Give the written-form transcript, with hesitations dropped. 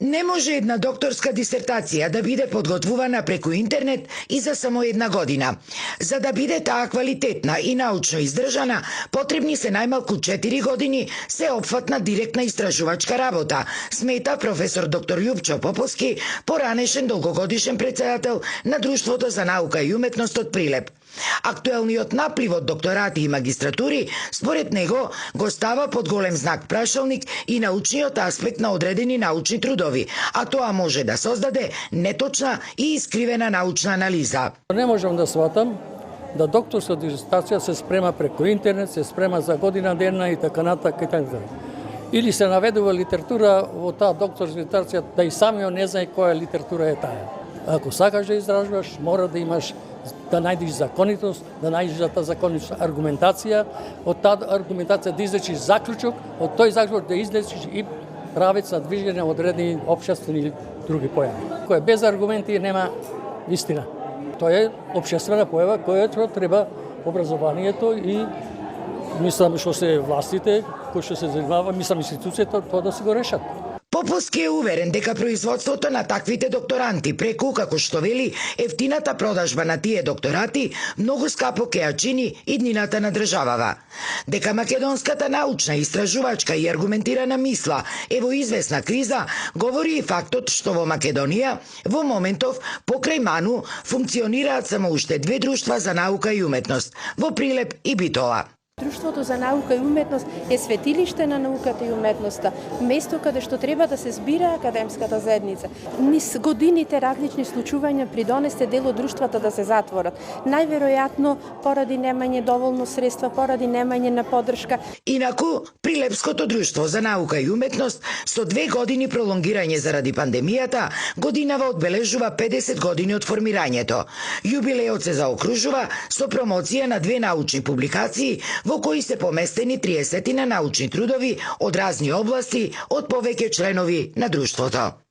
Не може една докторска дисертација да биде подготвувана преку интернет и за само една година. За да биде таа квалитетна и научно издржана, потребни се најмалку 4 години сеопфатна директна истражувачка работа, смета професор доктор Љупчо Поповски, поранешен долгогодишен претседател на Друштвото за наука и уметност од Прилеп. Актуелниот наплив од докторати и магистратури, според него, го става под голем знак прашалник и научниот аспект на одредени научни трудови, а тоа може да создаде неточна и искривена научна анализа. Не можам да сватам да докторска дисертација се спрема преку интернет, се спрема за година дена и така натака и така. Или се наведува литература во таа докторска дисертација да и самиот не знае која литература е таа. Ако сакаш да изражуваш, мора да имаш да најдеш законитост, да најдеш за таа законитост аргументација, од таа аргументација да излечиш заклучок, од тој заклучок да излечиш и правец на движење од одредени општествени или други појави. Кој без аргументи нема вистина. Тоа е општествена појава која треба образованието и мислам што се властите кои што се занимава, мислам институцијата тоа да се го решат. Поповски е уверен дека производството на таквите докторанти преку, како што вели, ефтината продажба на тие докторати многу скапо ќе ја чини иднината на државава. Дека македонската научна, истражувачка и аргументирана мисла е во известна криза, говори и фактот што во Македонија во моментов покрај Ману функционираат само уште две друштва за наука и уметност во Прилеп и Битола. Друштвото за наука и уметност е светилиште на науката и уметноста, место каде што треба да се збира академската заедница. Низ годините различни случувања придонесте дел од друштвата да се затворат. Најверојатно поради немање доволно средства, поради немање на поддршка. Инаку, Прилепското друштво за наука и уметност со 2 години пролонгирање заради пандемијата, годинава одбележува 50 години од формирањето. Јубилеот се заокружува со промоција на 2 научни публикации во кои се поместени 30 научни трудови од разни области од повеќе членови на друштвото.